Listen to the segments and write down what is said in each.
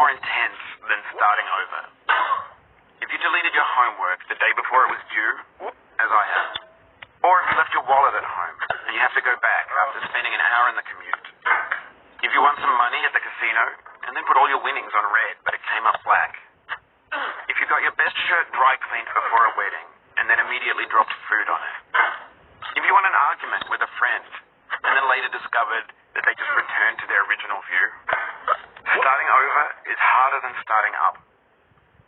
more intense than starting over. If you deleted your homework the day before it was due, as I have, or if you left your wallet at home and you have to go back after spending an hour in the commute. If you won some money at the casino and then put all your winnings on red but it came up black. If you got your best shirt dry cleaned before a wedding and then immediately dropped food on it. If you won an argument with a friend and then later discovered that they just returned to their original view. Starting over is harder than starting up.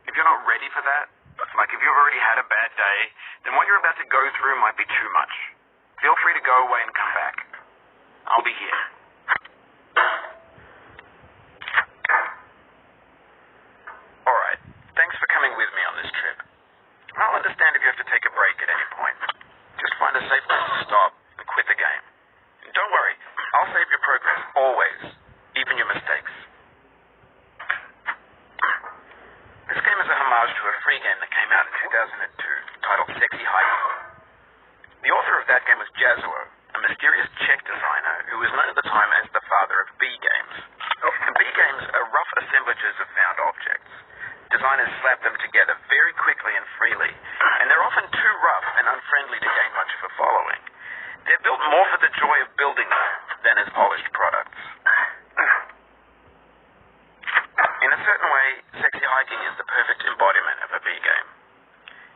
If you're not ready for that, like if you've already had a bad day, then what you're about to go through might be too much. Feel free to go away and come back. I'll be here. Alright, thanks for coming with me on this trip. I'll understand if you have to take a break at any point. Just find a safe place to stop and quit the game. And don't worry, I'll save your progress, always, even your mistakes. This game is a homage to a free game that came out in 2002, titled Sexy Hiking. The author of that game was Jazuo, a mysterious Czech designer who was known at the time as the father of B games. And B games are rough assemblages of found objects. Designers slap them together very quickly and freely, and they're often too rough and unfriendly to gain much of a following. They're built more for the joy of building them than as polished products. In a certain way, Sexy Hiking is the perfect embodiment of a B game.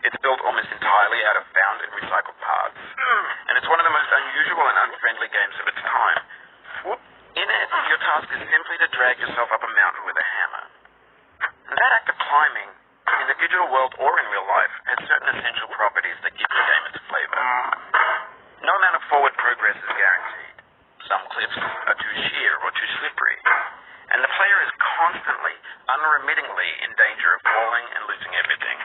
It's built almost entirely out of found and recycled parts, and it's one of the most unusual and unfriendly games of its time. In it, your task is simply to drag yourself up a mountain with a hammer. And that act of climbing, in the digital world or in real life, has certain essential properties that give the game its flavor. No amount of forward progress is guaranteed. Some cliffs are too sheer or too slippery, and the player is constantly, unremittingly in danger of falling and losing everything.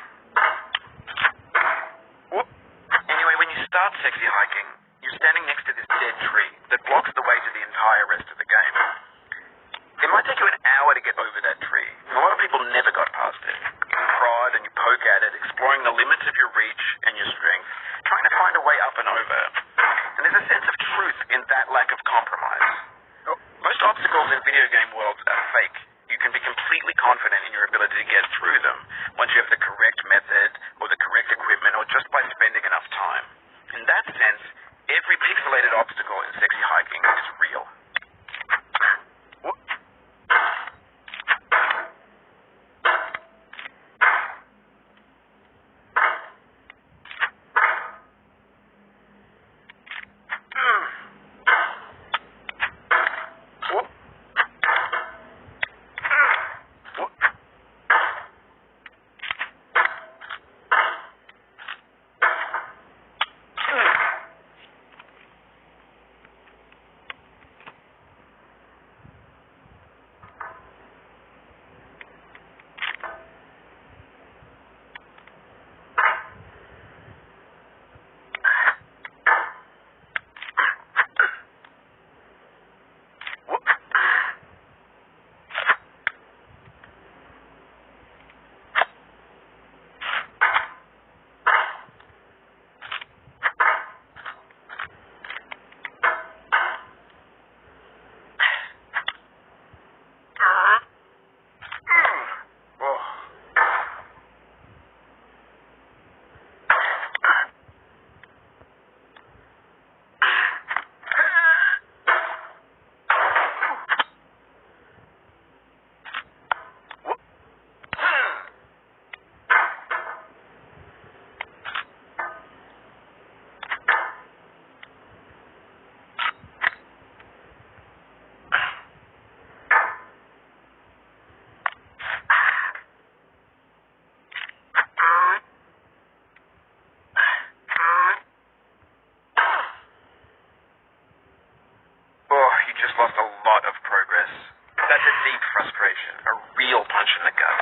Anyway, when you start Sexy Hiking, you're standing next to this dead tree that blocks the way to the entire rest of the game. It might take you an hour to get over that tree, and a lot of people never got past it. You prod and you poke at it, exploring the limits of your reach and your strength, trying to find a way up and over. And there's a sense of truth in that lack of compromise. Most obstacles in video game worlds are fake. You can be completely confident in your ability to get through them once you have the correct method or the correct equipment or just by spending enough time. In that sense, every pixelated obstacle in Sexy Hiking is real. Lost a lot of progress. That's a deep frustration, a real punch in the gut.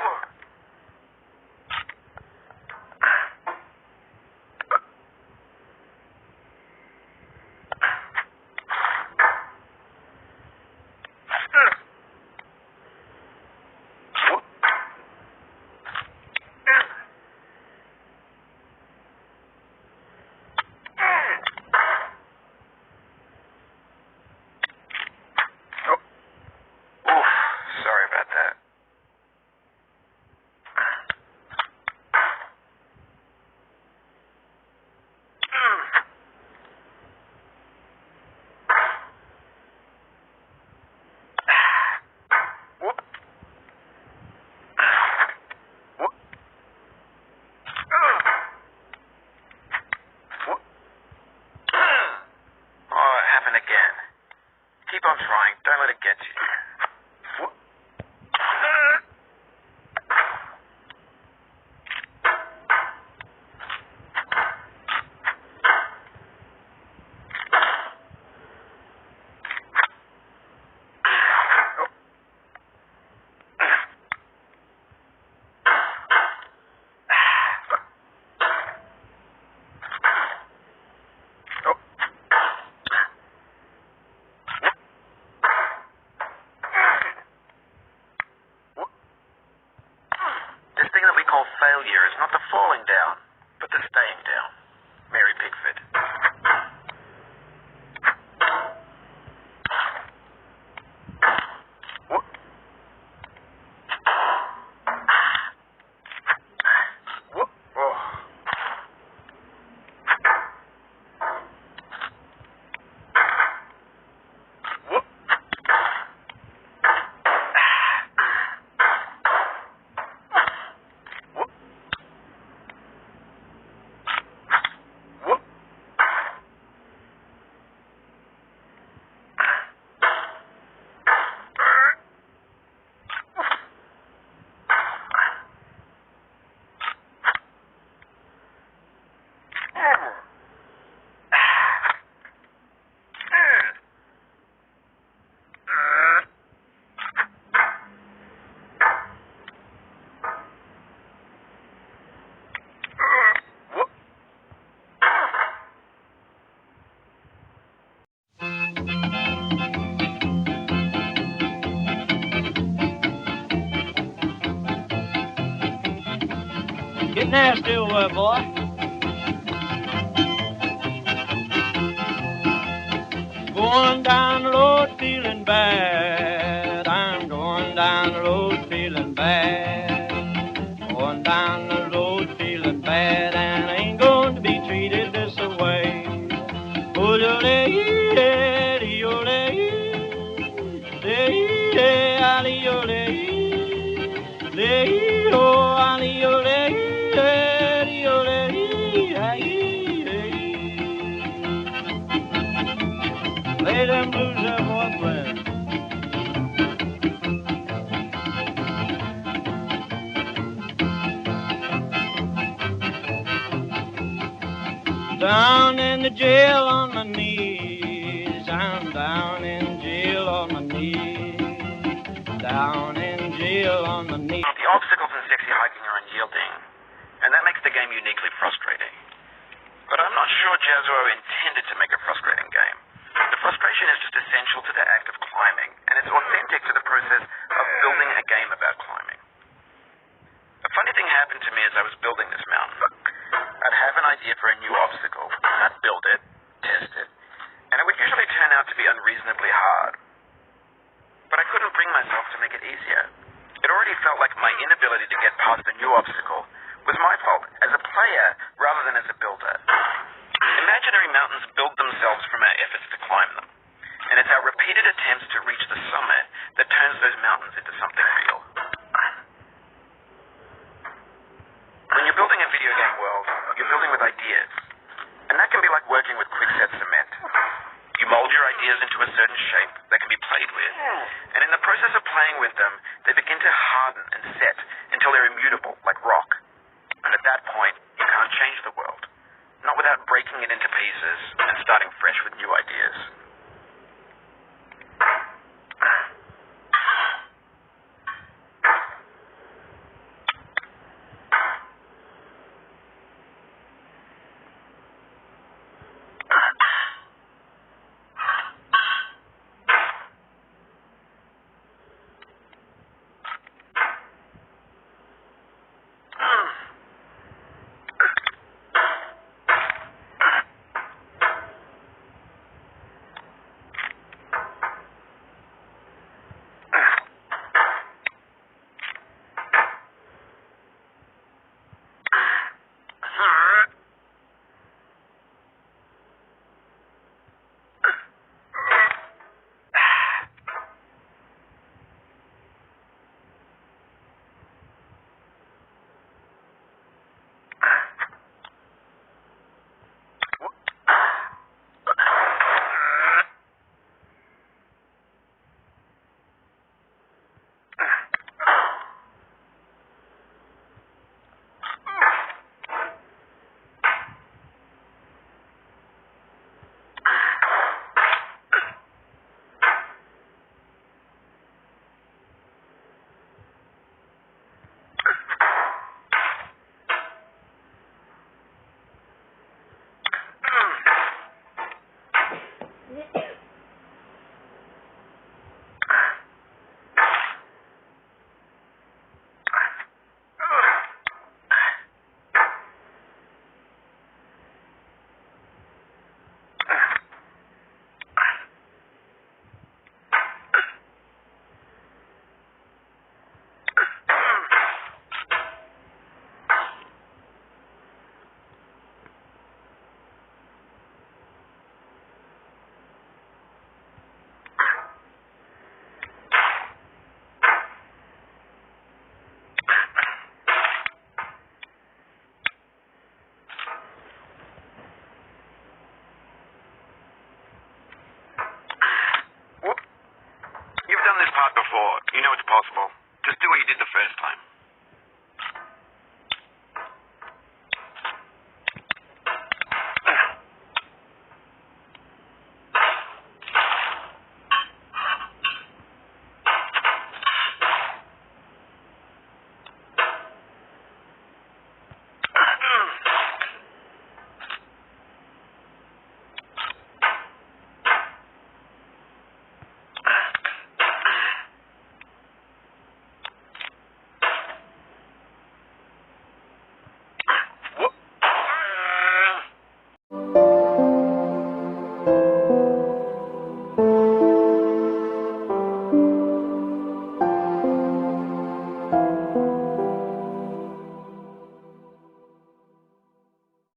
Now still word, boy. Going down the road feeling bad. I'm going down the road feeling bad. Going down the road feeling bad, and I ain't going to be treated this way. Lay them blues there, boy, play. Down in the jail on my knees. I'm down in jail on my knees. Down in jail on my knees. The obstacles in sexy hiking are unyielding, and that makes the game uniquely frustrating. But I'm not sure Jazzuo intended to make a frustrating game. The frustration is just essential to the act of climbing, and it's authentic to the process of building a game about climbing. A funny thing happened to me as I was building this mountain. I'd have an idea for a new obstacle, and I'd build it, test it, and it would usually turn out to be unreasonably hard. But I couldn't bring myself to make it easier. It already felt like my inability to get past a new obstacle was my fault as a player rather than as a builder. Imaginary mountains build themselves from our efforts to climb them, and it's our repeated attempts to reach the summit that turns those mountains into something real. When you're building a video game world, you're building with ideas, and that can be like working with quickset cement. You mold your ideas into a certain shape that can be played with, and in the process of playing with them, they begin to harden and set until they're immutable, like rock. And at that point, you can't change the world, not without breaking it into pieces and starting fresh with new ideas. Before. You know it's possible. Just do what you did the first time.